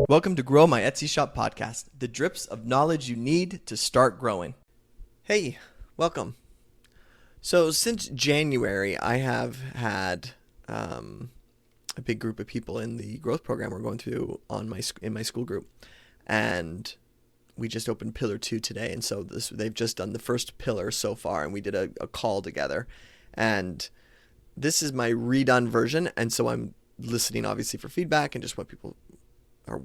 Welcome to Grow My Etsy Shop podcast, the drips of knowledge you need to start growing. Hey, welcome. So since January, I have had a big group of people in the growth program we're going through in my school group, and we just opened pillar 2 today, and so they've just done the first pillar so far, and we did a call together, and this is my redone version, and so I'm listening obviously for feedback and just what people are,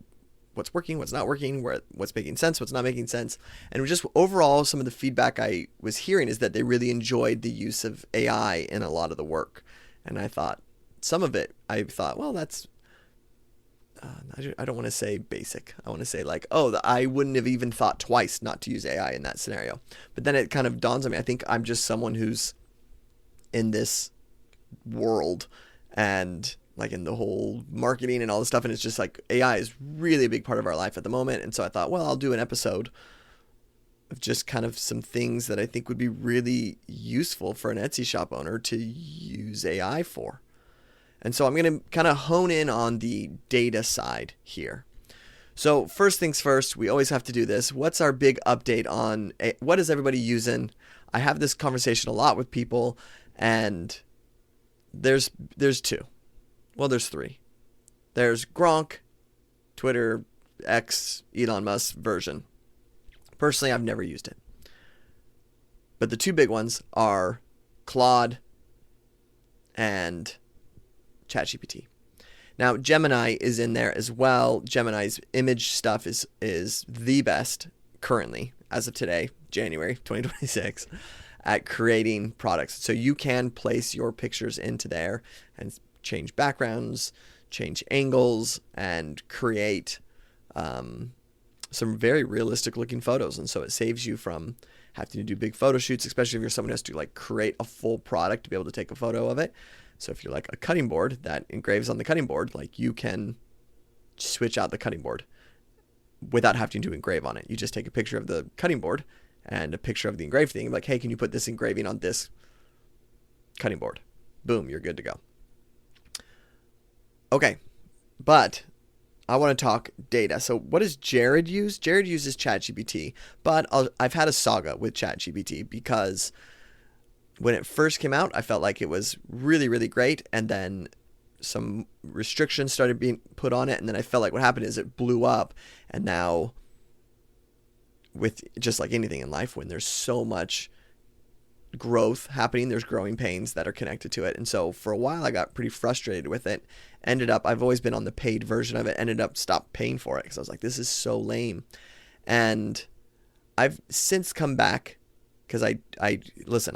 what's working, what's not working, what's making sense, what's not making sense. And just overall, some of the feedback I was hearing is that they really enjoyed the use of AI in a lot of the work. And I thought, some of it, well, that's, I don't want to say basic. I want to say like, I wouldn't have even thought twice not to use AI in that scenario. But then it kind of dawns on me, I think I'm just someone who's in this world and like in the whole marketing and all this stuff, and it's just like AI is really a big part of our life at the moment. And so I thought, well, I'll do an episode of just kind of some things that I think would be really useful for an Etsy shop owner to use AI for. And so I'm going to kind of hone in on the data side here. So first things first, we always have to do this. What's our big update on what is everybody using? I have this conversation a lot with people, and there's two. Well, there's three. There's Gronk, Twitter, X, Elon Musk version. Personally, I've never used it. But the two big ones are Claude and ChatGPT. Now, Gemini is in there as well. Gemini's image stuff is the best currently, as of today, January 2026, at creating products. So you can place your pictures into there and change backgrounds, change angles, and create some very realistic looking photos. And so it saves you from having to do big photo shoots, especially if you're someone who has to like create a full product to be able to take a photo of it. So if you're like a cutting board that engraves on the cutting board, like you can switch out the cutting board without having to engrave on it. You just take a picture of the cutting board and a picture of the engraved thing. Like, hey, can you put this engraving on this cutting board? Boom, you're good to go. Okay, but I want to talk data. So what does Jared use? Jared uses ChatGPT, but I've had a saga with ChatGPT because when it first came out, I felt like it was really, really great, and then some restrictions started being put on it, and then I felt like what happened is it blew up, and now with just like anything in life, when there's so much growth happening, there's growing pains that are connected to it. And so for a while I got pretty frustrated with it. I've always been on the paid version of it, ended up stopped paying for it because I was like, this is so lame. And I've since come back because I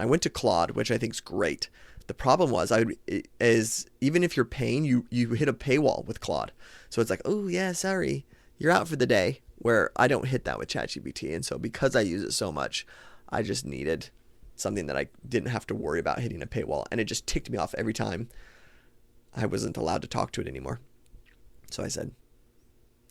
went to Claude, which I think is great. The problem was even if you're paying, you hit a paywall with Claude. So it's like, oh yeah, sorry, you're out for the day, where I don't hit that with ChatGPT. And so because I use it so much, I just needed something that I didn't have to worry about hitting a paywall. And it just ticked me off every time I wasn't allowed to talk to it anymore. So I said,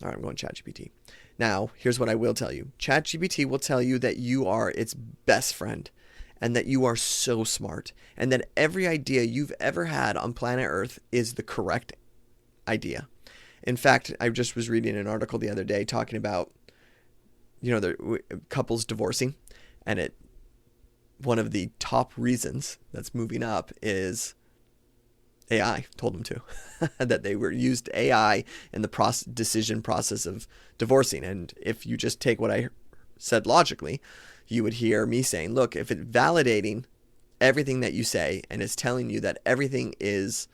all right, I'm going ChatGPT. Now, here's what I will tell you. ChatGPT will tell you that you are its best friend and that you are so smart and that every idea you've ever had on planet Earth is the correct idea. In fact, I just was reading an article the other day talking about, the couples divorcing, and one of the top reasons that's moving up is AI told them to, that they used AI in the decision process of divorcing. And if you just take what I said logically, you would hear me saying, look, if it's validating everything that you say and it's telling you that everything is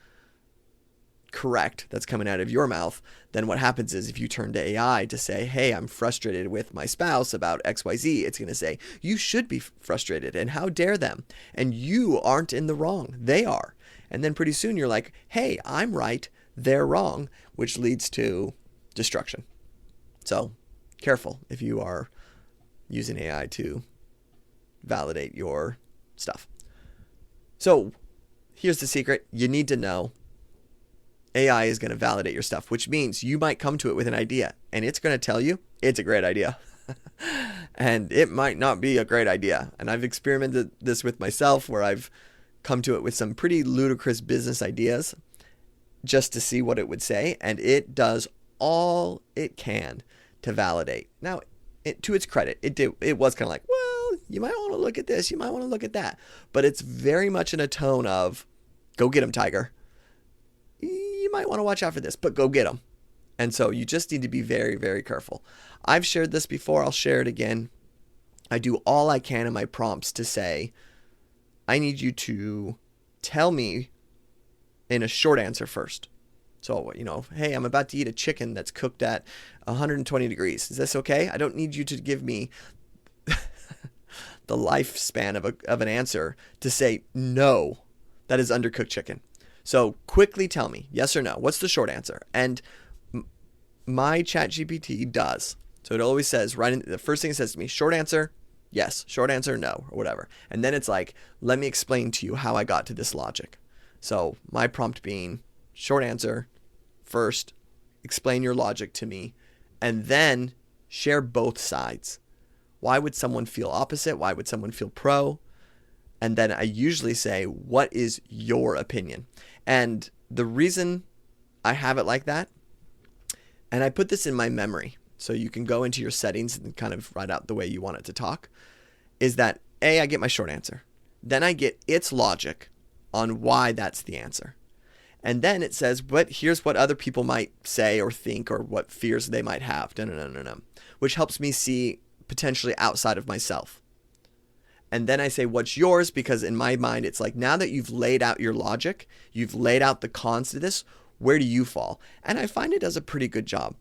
correct that's coming out of your mouth, then what happens is if you turn to AI to say, hey, I'm frustrated with my spouse about XYZ, it's going to say, you should be frustrated and how dare them? And you aren't in the wrong. They are. And then pretty soon you're like, hey, I'm right. They're wrong, which leads to destruction. So careful if you are using AI to validate your stuff. So here's the secret. You need to know AI is going to validate your stuff, which means you might come to it with an idea and it's going to tell you it's a great idea. And it might not be a great idea. And I've experimented this with myself where I've come to it with some pretty ludicrous business ideas just to see what it would say. And it does all it can to validate. Now, to its credit, it was kind of like, well, you might want to look at this, you might want to look at that. But it's very much in a tone of, go get him, Tiger. You might want to watch out for this, but go get him. And so you just need to be very, very careful. I've shared this before. I'll share it again. I do all I can in my prompts to say, I need you to tell me in a short answer first. So, hey, I'm about to eat a chicken that's cooked at 120 degrees. Is this okay? I don't need you to give me the lifespan of an answer to say, no, that is undercooked chicken. So quickly tell me, yes or no. What's the short answer? And my ChatGPT does. So it always says, the first thing it says to me, short answer, yes, short answer, no, or whatever. And then it's like, let me explain to you how I got to this logic. So my prompt being, short answer, first, explain your logic to me, and then share both sides. Why would someone feel opposite? Why would someone feel pro? And then I usually say, what is your opinion? And the reason I have it like that, and I put this in my memory, so you can go into your settings and kind of write out the way you want it to talk, is that I get my short answer. Then I get its logic on why that's the answer. And then it says, but here's what other people might say or think or what fears they might have, which helps me see potentially outside of myself. And then I say, what's yours? Because in my mind, it's like, now that you've laid out your logic, you've laid out the cons to this, where do you fall? And I find it does a pretty good job.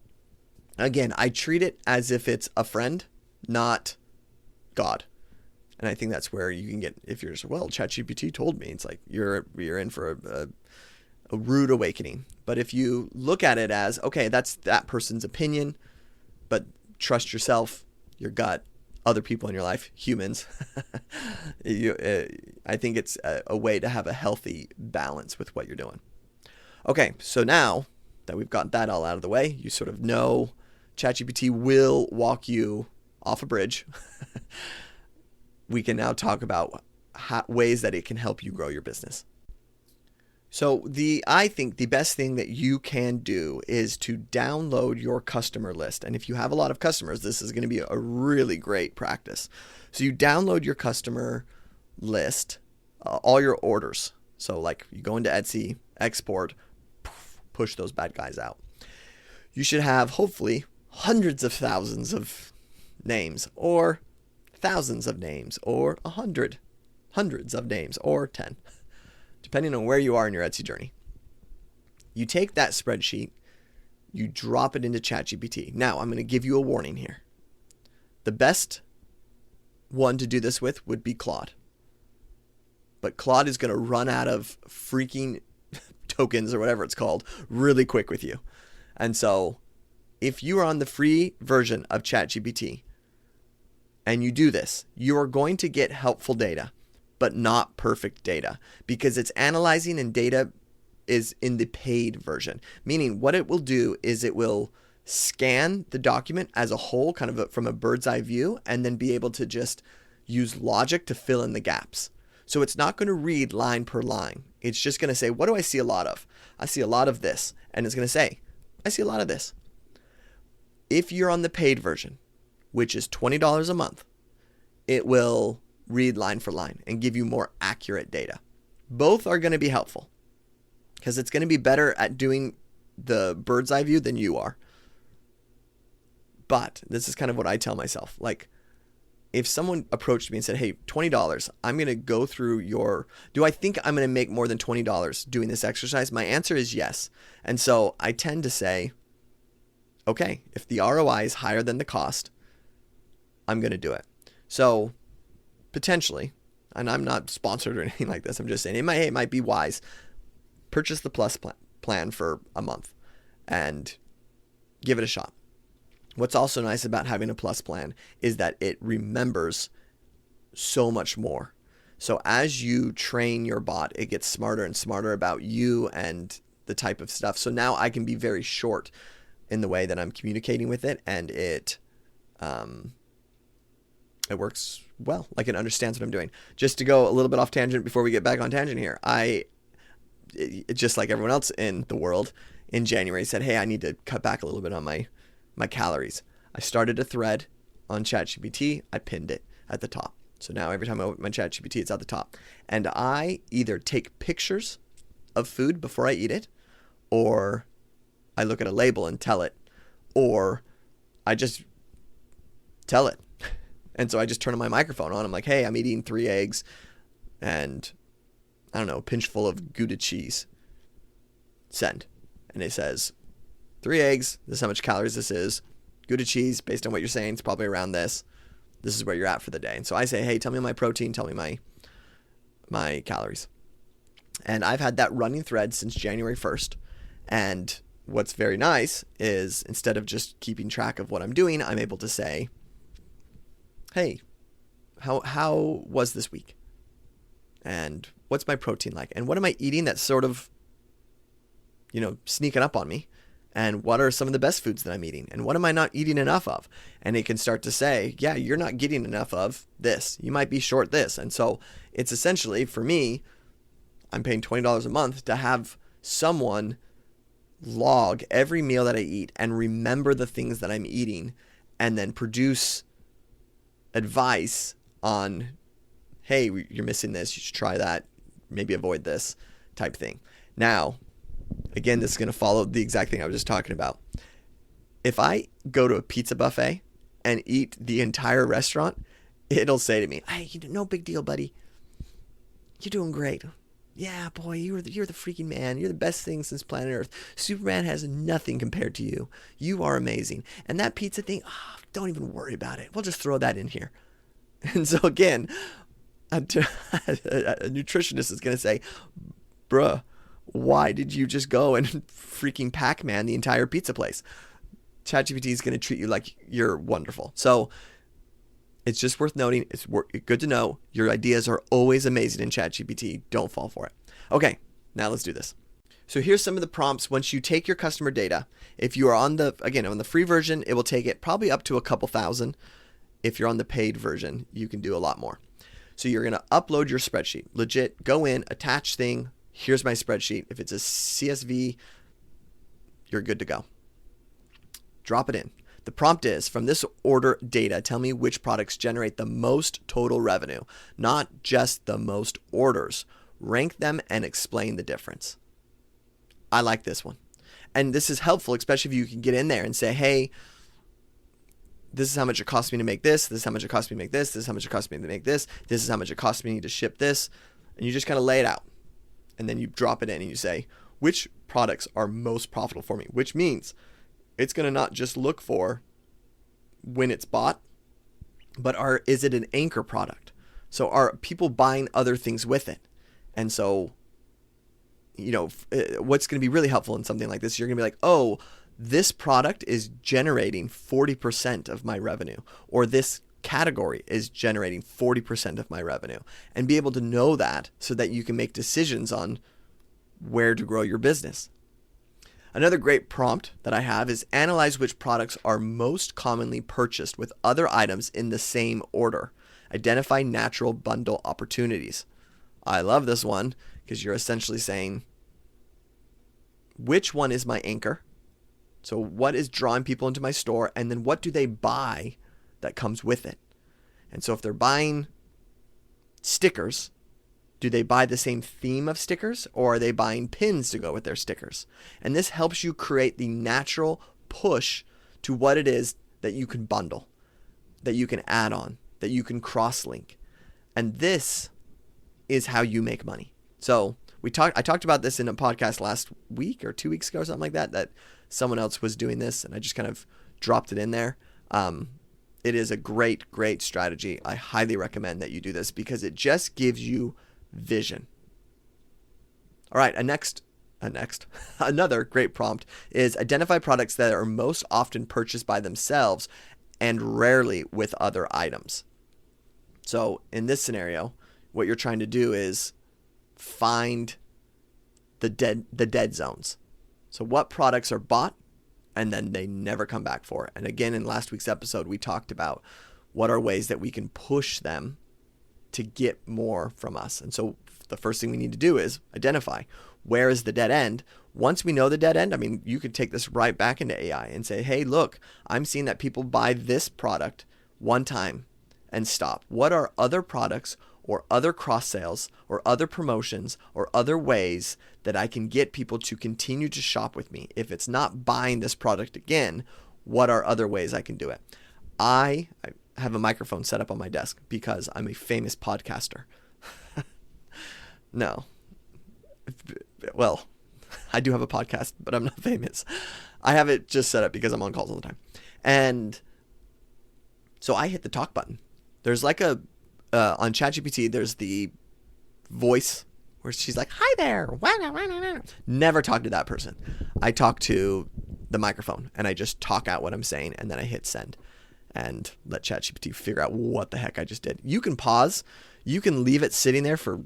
Again, I treat it as if it's a friend, not God. And I think that's where you can get, if you're just, well, ChatGPT told me, it's like you're in for a rude awakening. But if you look at it as, okay, that's that person's opinion, but trust yourself, your gut, other people in your life, humans, I think it's a way to have a healthy balance with what you're doing. Okay, so now that we've got that all out of the way, you sort of know ChatGPT will walk you off a bridge. We can now talk about ways that it can help you grow your business. So I think the best thing that you can do is to download your customer list. And if you have a lot of customers, this is going to be a really great practice. So you download your customer list, all your orders. So like you go into Etsy, export, push those bad guys out. You should have hopefully hundreds of thousands of names, or thousands of names, or hundreds of names, or 10. Depending on where you are in your Etsy journey. You take that spreadsheet, you drop it into ChatGPT. Now, I'm going to give you a warning here. The best one to do this with would be Claude. But Claude is going to run out of freaking tokens or whatever it's called really quick with you. And so, if you are on the free version of ChatGPT and you do this, you are going to get helpful data, but not perfect data, because it's analyzing and data is in the paid version. Meaning what it will do is it will scan the document as a whole, kind of from a bird's eye view, and then be able to just use logic to fill in the gaps. So it's not going to read line per line. It's just going to say, what do I see a lot of? I see a lot of this. And it's going to say, I see a lot of this. If you're on the paid version, which is $20 a month, it will read line for line and give you more accurate data. Both are going to be helpful because it's going to be better at doing the bird's eye view than you are. But this is kind of what I tell myself. Like, if someone approached me and said, hey, $20, I'm going to go through do I think I'm going to make more than $20 doing this exercise? My answer is yes. And so I tend to say, okay, if the ROI is higher than the cost, I'm going to do it. So potentially, and I'm not sponsored or anything like this, I'm just saying it might be wise, purchase the Plus plan for a month and give it a shot. What's also nice about having a Plus plan is that it remembers so much more. So as you train your bot, it gets smarter and smarter about you and the type of stuff. So now I can be very short in the way that I'm communicating with it, and it works well. Like, it understands what I'm doing. Just to go a little bit off tangent before we get back on tangent here, just like everyone else in the world, in January, said, hey, I need to cut back a little bit on my calories. I started a thread on ChatGPT. I pinned it at the top. So now every time I open my ChatGPT, it's at the top. And I either take pictures of food before I eat it, or I look at a label and tell it, or I just tell it. And so I just turn my microphone on. I'm like, hey, I'm eating 3 eggs and, I don't know, a pinch full of Gouda cheese. Send. And it says, 3 eggs, this is how much calories this is. Gouda cheese, based on what you're saying, it's probably around this. This is where you're at for the day. And so I say, hey, tell me my protein, tell me my calories. And I've had that running thread since January 1st. And what's very nice is instead of just keeping track of what I'm doing, I'm able to say, hey, how was this week? And what's my protein like? And what am I eating that's sort of, sneaking up on me? And what are some of the best foods that I'm eating? And what am I not eating enough of? And it can start to say, yeah, you're not getting enough of this. You might be short this. And so it's essentially, for me, I'm paying $20 a month to have someone log every meal that I eat and remember the things that I'm eating, and then produce advice on, hey, you're missing this, you should try that, maybe avoid this type thing. Now, again, this is going to follow the exact thing I was just talking about. If I go to a pizza buffet and eat the entire restaurant, it'll say to me, hey, no big deal, buddy. You're doing great. Yeah, boy, you're the freaking man. You're the best thing since planet Earth. Superman has nothing compared to you. You are amazing. And that pizza thing, don't even worry about it. We'll just throw that in here. And so again, a nutritionist is going to say, bruh, why did you just go and freaking Pac-Man the entire pizza place? ChatGPT is going to treat you like you're wonderful. So it's just worth noting. It's good to know your ideas are always amazing in ChatGPT. Don't fall for it. Okay, now let's do this. So here's some of the prompts once you take your customer data. If you are on the free version, it will take it probably up to a couple thousand. If you're on the paid version, you can do a lot more. So you're going to upload your spreadsheet. Legit, go in, attach thing. Here's my spreadsheet. If it's a CSV, you're good to go. Drop it in. The prompt is, from this order data, tell me which products generate the most total revenue, not just the most orders. Rank them and explain the difference. I like this one. And this is helpful, especially if you can get in there and say, hey, this is how much it cost me to make this. This is how much it cost me to make this. This is how much it cost me to make this. This is how much it cost me to ship this. And you just kind of lay it out. And then you drop it in and you say, which products are most profitable for me? Which means it's going to not just look for when it's bought, but is it an anchor product? So are people buying other things with it? And so, what's going to be really helpful in something like this, you're going to be like, oh, this product is generating 40% of my revenue, or this category is generating 40% of my revenue, and be able to know that so that you can make decisions on where to grow your business. Another great prompt that I have is analyze which products are most commonly purchased with other items in the same order. Identify natural bundle opportunities. I love this one because you're essentially saying, which one is my anchor? So what is drawing people into my store, and then what do they buy that comes with it? And so if they're buying stickers, do they buy the same theme of stickers, or are they buying pins to go with their stickers? And this helps you create the natural push to what it is that you can bundle, that you can add on, that you can cross-link. And this is how you make money. So I talked about this in a podcast last week or 2 weeks ago or something like that someone else was doing this, and I just kind of dropped it in there. It is a great, great strategy. I highly recommend that you do this because it just gives you vision. All right, another great prompt is identify products that are most often purchased by themselves and rarely with other items. So in this scenario, what you're trying to do is find the dead zones. So what products are bought and then they never come back for it. And again, in last week's episode, we talked about what are ways that we can push them to get more from us. And so the first thing we need to do is identify, where is the dead end? Once we know the dead end, I mean, you could take this right back into AI and say, hey, look, I'm seeing that people buy this product one time and stop. What are other products or other cross sales or other promotions or other ways that I can get people to continue to shop with me? If it's not buying this product again, what are other ways I can do it? I have a microphone set up on my desk because I'm a famous podcaster. No. Well, I do have a podcast, but I'm not famous. I have it just set up because I'm on calls all the time. And so I hit the talk button. There's like on ChatGPT, there's the voice where she's like, hi there. Never talk to that person. I talk to the microphone and I just talk out what I'm saying and then I hit send and let ChatGPT figure out what the heck I just did. You can pause. You can leave it sitting there for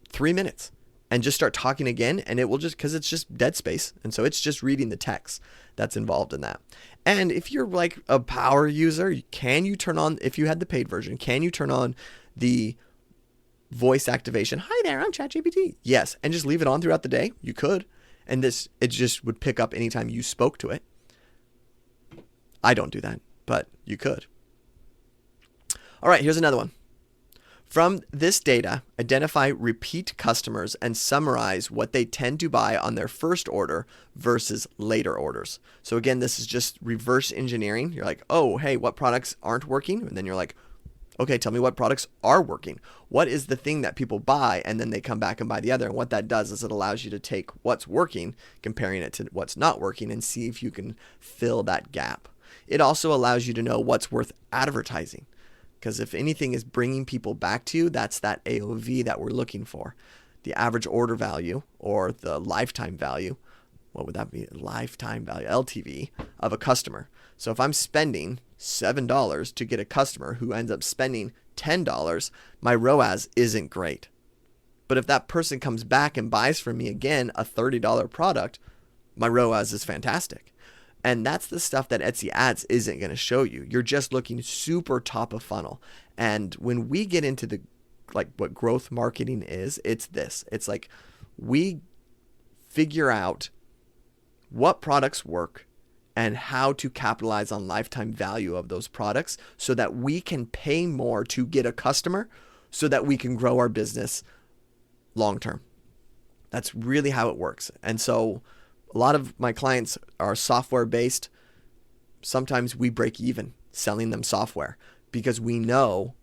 3 minutes and just start talking again, and it will just, because it's just dead space, and so it's just reading the text that's involved in that. And if you're like a power user, can you turn on, if you had the paid version, can you turn on the voice activation? Hi there, I'm ChatGPT. Yes, and just leave it on throughout the day. You could, and it just would pick up anytime you spoke to it. I don't do that, but you could. All right, here's another one. From this data, identify repeat customers and summarize what they tend to buy on their first order versus later orders. So again, this is just reverse engineering. You're like, oh, hey, what products aren't working? And then you're like, okay, tell me what products are working. What is the thing that people buy? And then they come back and buy the other. And what that does is it allows you to take what's working, comparing it to what's not working, and see if you can fill that gap. It also allows you to know what's worth advertising. Because if anything is bringing people back to you, that's that AOV that we're looking for. The average order value or the lifetime value. What would that be? Lifetime value, LTV of a customer. So if I'm spending $7 to get a customer who ends up spending $10, my ROAS isn't great. But if that person comes back and buys from me again a $30 product, my ROAS is fantastic. And that's the stuff that Etsy Ads isn't going to show you. You're just looking super top of funnel. And when we get into the what growth marketing is, it's this. It's like we figure out what products work and how to capitalize on lifetime value of those products so that we can pay more to get a customer so that we can grow our business long term. That's really how it works. And so a lot of my clients are software based. Sometimes we break even selling them software because we know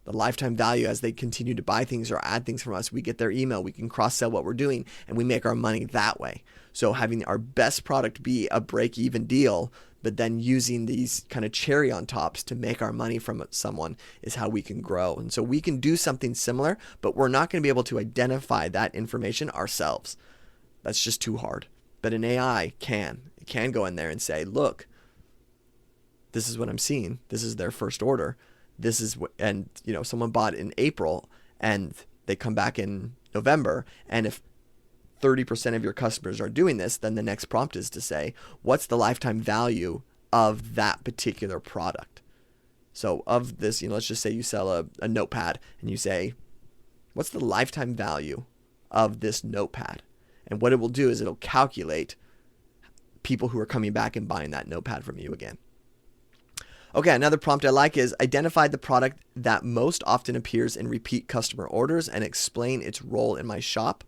the lifetime value as they continue to buy things or add things from us. We get their email, we can cross sell what we're doing, and we make our money that way. So having our best product be a break even deal, but then using these kind of cherry on tops to make our money from someone is how we can grow. And so we can do something similar, but we're not going to be able to identify that information ourselves. That's just too hard. But an AI can go in there and say, look, this is what I'm seeing. This is their first order. This is what, and someone bought in April and they come back in November. And if 30% of your customers are doing this, then the next prompt is to say, what's the lifetime value of that particular product? So of this, let's just say you sell a notepad and you say, what's the lifetime value of this notepad? And what it will do is it'll calculate people who are coming back and buying that notepad from you again. Okay, another prompt I like is identify the product that most often appears in repeat customer orders and explain its role in my shop.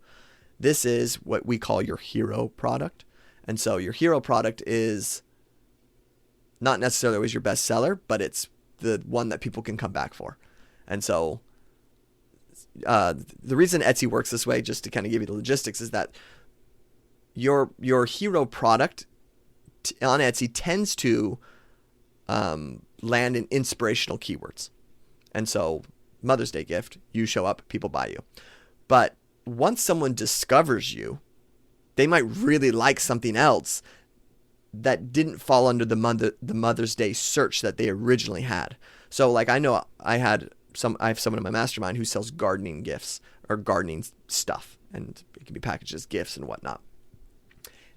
This is what we call your hero product. And so your hero product is not necessarily always your best seller, but it's the one that people can come back for. And so the reason Etsy works this way, just to kind of give you the logistics, is that your hero product on Etsy tends to land in inspirational keywords. And so Mother's Day gift, you show up, people buy you. But once someone discovers you, they might really like something else that didn't fall under the Mother's Day search that they originally had. So like I know I have someone in my mastermind who sells gardening gifts or gardening stuff, and it can be packaged as gifts and whatnot.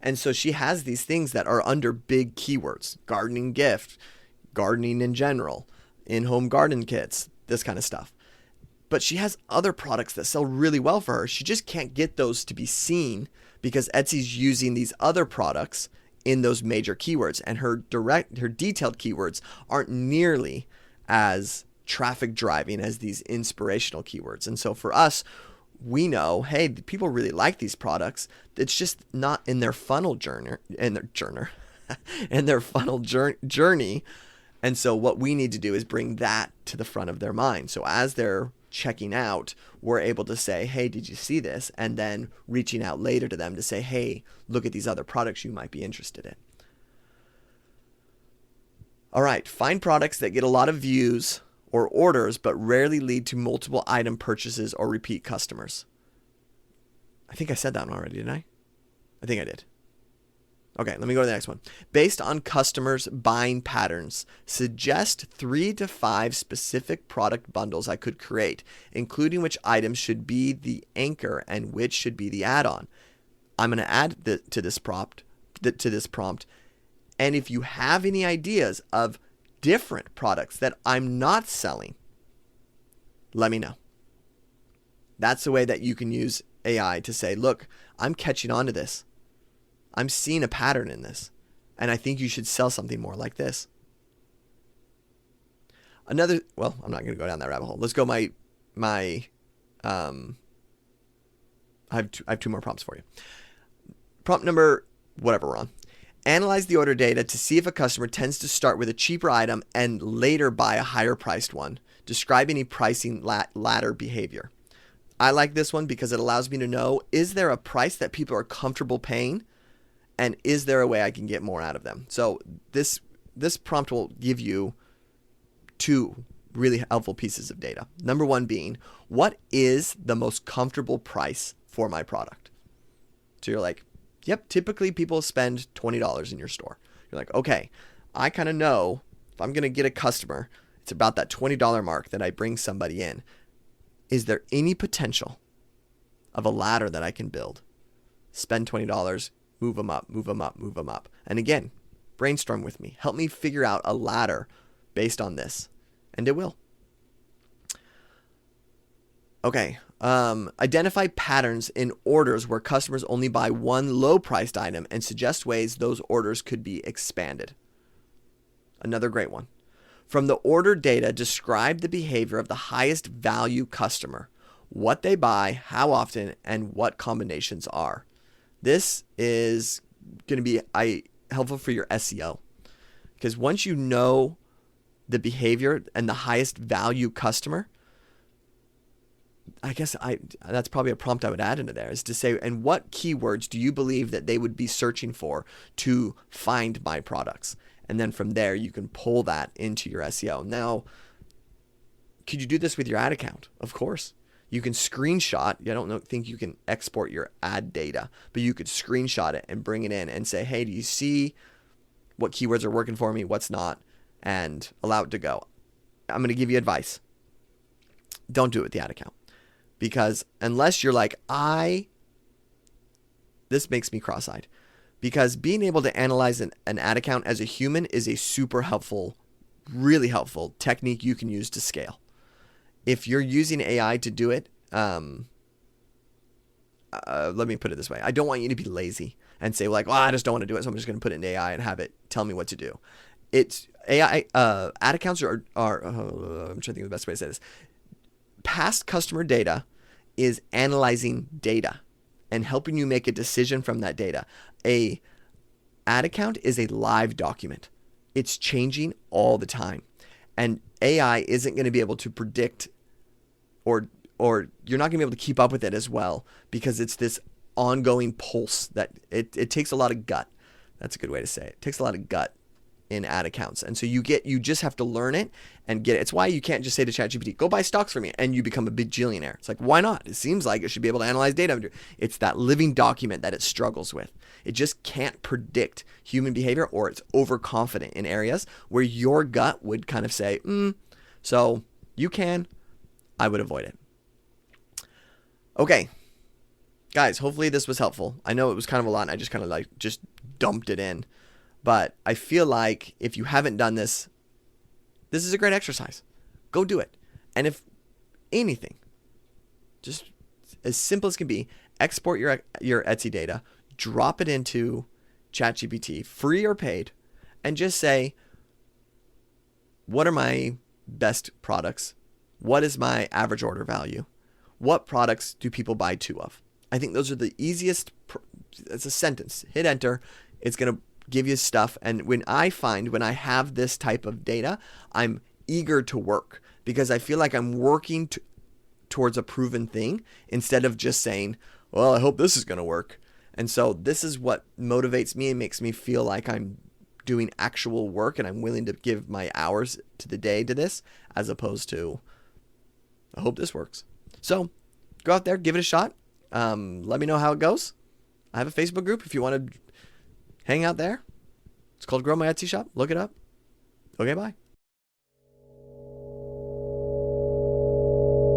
And so she has these things that are under big keywords: gardening gift, gardening in general, in-home garden kits, this kind of stuff. but she has other products that sell really well for her. She just can't get those to be seen because Etsy's using these other products in those major keywords, and her detailed keywords aren't nearly as traffic driving as these inspirational keywords. And so for us, we know, hey, people really like these products. It's just not in their funnel journey, in their funnel journey. And so what we need to do is bring that to the front of their mind. So as they're checking out, we're able to say, hey, did you see this? And then reaching out later to them to say, hey, look at these other products you might be interested in. All right, find products that get a lot of views or orders, but rarely lead to multiple item purchases or repeat customers. I think I said that one already, didn't I? I think I did. Okay, let me go to the next one. Based on customers' buying patterns, suggest 3 to 5 specific product bundles I could create, including which items should be the anchor and which should be the add-on. I'm going to add to this prompt. And if you have any ideas of different products that I'm not selling, let me know. That's the way that you can use AI to say, look, I'm catching on to this. I'm seeing a pattern in this, and I think you should sell something more like this. I'm not going to go down that rabbit hole. Let's go I have 2 more prompts for you. Prompt number, whatever we're on. Analyze the order data to see if a customer tends to start with a cheaper item and later buy a higher priced one. Describe any pricing ladder behavior. I like this one because it allows me to know, is there a price that people are comfortable paying? And is there a way I can get more out of them? So this prompt will give you 2 really helpful pieces of data. Number 1 being, what is the most comfortable price for my product? So you're like, yep, typically people spend $20 in your store. You're like, okay, I kind of know if I'm going to get a customer, it's about that $20 mark that I bring somebody in. Is there any potential of a ladder that I can build? Spend $20, move them up, move them up, move them up. And again, brainstorm with me. Help me figure out a ladder based on this. And it will. Okay. Identify patterns in orders where customers only buy one low-priced item and suggest ways those orders could be expanded. Another great one. From the order data, describe the behavior of the highest value customer, what they buy, how often, and what combinations are. This is going to be helpful for your SEO, because once you know the behavior and the highest value customer, I guess that's probably a prompt I would add into there, is to say, and what keywords do you believe that they would be searching for to find my products? And then from there, you can pull that into your SEO. Now, could you do this with your ad account? Of course. You can screenshot. I don't think you can export your ad data, but you could screenshot it and bring it in and say, hey, do you see what keywords are working for me, what's not, and allow it to go. I'm going to give you advice. Don't do it with the ad account. Because unless you're like, this makes me cross-eyed. Because being able to analyze an ad account as a human is a super helpful, really helpful technique you can use to scale. If you're using AI to do it, let me put it this way. I don't want you to be lazy and say like, I just don't want to do it, so I'm just going to put it in AI and have it tell me what to do. It's AI, ad accounts are I'm trying to think of the best way to say this. Past customer data is analyzing data and helping you make a decision from that data. A ad account is a live document. It's changing all the time. And AI isn't going to be able to predict or you're not going to be able to keep up with it as well, because it's this ongoing pulse that it takes a lot of gut. That's a good way to say it. It takes a lot of gut in ad accounts. And so you just have to learn it and get it. It's why you can't just say to ChatGPT, go buy stocks for me, and you become a bajillionaire. It's like, why not? It seems like it should be able to analyze data. It's that living document that it struggles with. It just can't predict human behavior, or it's overconfident in areas where your gut would kind of say, so you can, I would avoid it. Okay. Guys, hopefully this was helpful. I know it was kind of a lot and I just kind of just dumped it in. But I feel like if you haven't done this, this is a great exercise. Go do it. And if anything. Just as simple as can be, export your Etsy data, drop it into ChatGPT, free or paid, and just say, what are my best products? What is my average order value? What products do people buy two of? I think those are the easiest. It's a sentence. Hit enter. It's going to give you stuff. And when I have this type of data, I'm eager to work because I feel like I'm working towards a proven thing instead of just saying, well, I hope this is going to work. And so this is what motivates me and makes me feel like I'm doing actual work and I'm willing to give my hours to the day to this, as opposed to, I hope this works. So go out there, give it a shot. Let me know how it goes. I have a Facebook group if you want to hang out there. It's called Grow My Etsy Shop. Look it up. Okay, bye.